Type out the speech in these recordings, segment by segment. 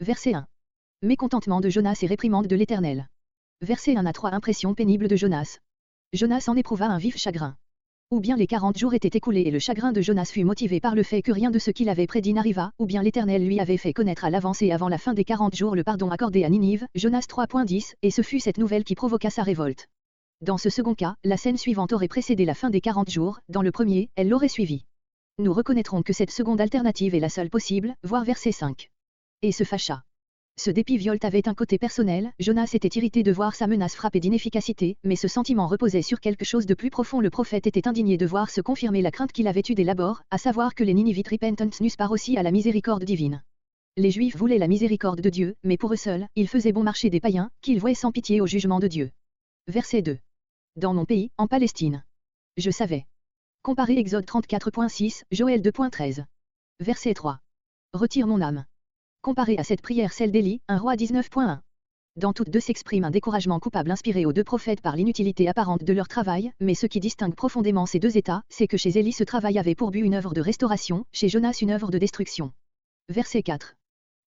Verset 1. Mécontentement de Jonas et réprimande de l'Éternel. Verset 1 à 3. Impression pénible de Jonas. Jonas en éprouva un vif chagrin. Ou bien les 40 jours étaient écoulés et le chagrin de Jonas fut motivé par le fait que rien de ce qu'il avait prédit n'arriva, ou bien l'Éternel lui avait fait connaître à l'avance et avant la fin des 40 jours le pardon accordé à Ninive, Jonas 3.10, et ce fut cette nouvelle qui provoqua sa révolte. Dans ce second cas, la scène suivante aurait précédé la fin des 40 jours, dans le premier, elle l'aurait suivi. Nous reconnaîtrons que cette seconde alternative est la seule possible, voir verset 5. Et se fâcha. Ce dépit violte avait un côté personnel, Jonas était irrité de voir sa menace frapper d'inefficacité, mais ce sentiment reposait sur quelque chose de plus profond. Le prophète était indigné de voir se confirmer la crainte qu'il avait eue dès l'abord, à savoir que les Ninivites repentants n'eussent pas aussi à la miséricorde divine. Les Juifs voulaient la miséricorde de Dieu, mais pour eux seuls, ils faisaient bon marché des païens, qu'ils voyaient sans pitié au jugement de Dieu. Verset 2. Dans mon pays, en Palestine. Je savais. Comparez Exode 34.6, Joël 2.13. Verset 3. Retire mon âme. Comparez à cette prière celle d'Élie, 1 Roi 19.1. Dans toutes deux s'exprime un découragement coupable inspiré aux deux prophètes par l'inutilité apparente de leur travail, mais ce qui distingue profondément ces deux états, c'est que chez Élie ce travail avait pour but une œuvre de restauration, chez Jonas une œuvre de destruction. Verset 4.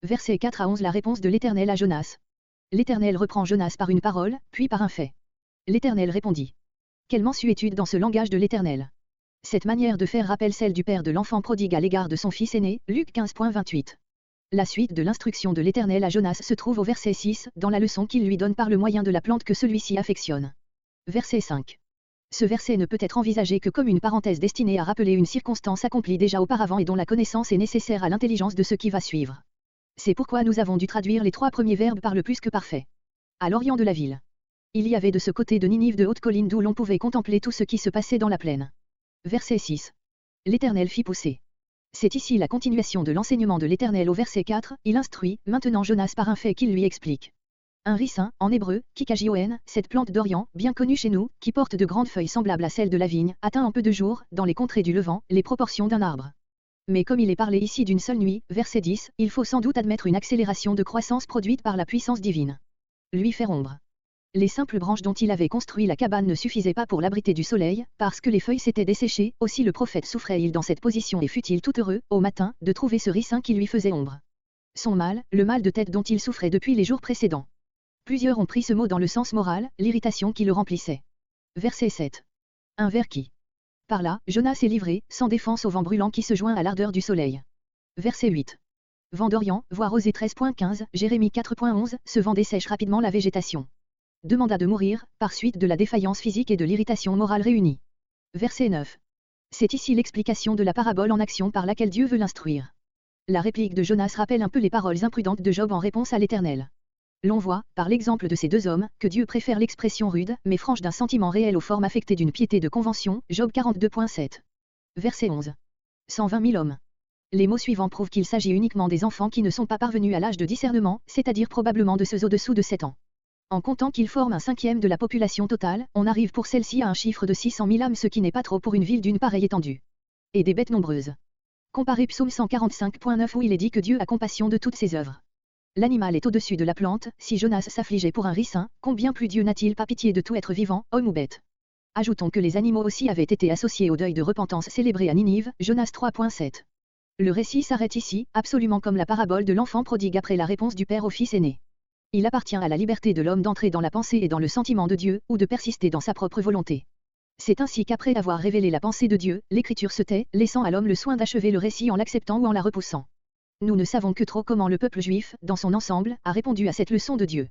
Versets 4 à 11. La réponse de l'Éternel à Jonas. L'Éternel reprend Jonas par une parole, puis par un fait. L'Éternel répondit. Quelle mansuétude dans ce langage de l'Éternel. Cette manière de faire rappelle celle du père de l'enfant prodigue à l'égard de son fils aîné, Luc 15.28. La suite de l'instruction de l'Éternel à Jonas se trouve au verset 6, dans la leçon qu'il lui donne par le moyen de la plante que celui-ci affectionne. Verset 5. Ce verset ne peut être envisagé que comme une parenthèse destinée à rappeler une circonstance accomplie déjà auparavant et dont la connaissance est nécessaire à l'intelligence de ce qui va suivre. C'est pourquoi nous avons dû traduire les 3 premiers verbes par le plus que parfait. À l'orient de la ville. Il y avait de ce côté de Ninive de hautes collines d'où l'on pouvait contempler tout ce qui se passait dans la plaine. Verset 6. L'Éternel fit pousser. C'est ici la continuation de l'enseignement de l'Éternel au verset 4, il instruit, maintenant Jonas par un fait qu'il lui explique. Un ricin, en hébreu, kikajion, cette plante d'Orient, bien connue chez nous, qui porte de grandes feuilles semblables à celles de la vigne, atteint en peu de jours, dans les contrées du Levant, les proportions d'un arbre. Mais comme il est parlé ici d'une seule nuit, verset 10, il faut sans doute admettre une accélération de croissance produite par la puissance divine. Lui faire ombre. Les simples branches dont il avait construit la cabane ne suffisaient pas pour l'abriter du soleil, parce que les feuilles s'étaient desséchées, aussi le prophète souffrait-il dans cette position et fut-il tout heureux, au matin, de trouver ce ricin qui lui faisait ombre. Son mal, le mal de tête dont il souffrait depuis les jours précédents. Plusieurs ont pris ce mot dans le sens moral, l'irritation qui le remplissait. Verset 7. Un vers qui. Par là, Jonas est livré, sans défense au vent brûlant qui se joint à l'ardeur du soleil. Verset 8. Vent d'Orient, voir Osée 13.15, Jérémie 4.11, ce vent dessèche rapidement la végétation. Demanda de mourir, par suite de la défaillance physique et de l'irritation morale réunie. Verset 9. C'est ici l'explication de la parabole en action par laquelle Dieu veut l'instruire. La réplique de Jonas rappelle un peu les paroles imprudentes de Job en réponse à l'Éternel. L'on voit, par l'exemple de ces deux hommes, que Dieu préfère l'expression rude, mais franche d'un sentiment réel aux formes affectées d'une piété de convention, Job 42.7. Verset 11. 120 000 hommes. Les mots suivants prouvent qu'il s'agit uniquement des enfants qui ne sont pas parvenus à l'âge de discernement, c'est-à-dire probablement de ceux au-dessous de 7 ans. En comptant qu'ils forment un 5e de la population totale, on arrive pour celle-ci à un chiffre de 600 000 âmes, ce qui n'est pas trop pour une ville d'une pareille étendue. Et des bêtes nombreuses. Comparez Psaume 145.9 où il est dit que Dieu a compassion de toutes ses œuvres. L'animal est au-dessus de la plante, si Jonas s'affligeait pour un ricin, combien plus Dieu n'a-t-il pas pitié de tout être vivant, homme ou bête. Ajoutons que les animaux aussi avaient été associés au deuil de repentance célébré à Ninive, Jonas 3.7. Le récit s'arrête ici, absolument comme la parabole de l'enfant prodigue après la réponse du père au fils aîné. Il appartient à la liberté de l'homme d'entrer dans la pensée et dans le sentiment de Dieu, ou de persister dans sa propre volonté. C'est ainsi qu'après avoir révélé la pensée de Dieu, l'Écriture se tait, laissant à l'homme le soin d'achever le récit en l'acceptant ou en la repoussant. Nous ne savons que trop comment le peuple juif, dans son ensemble, a répondu à cette leçon de Dieu.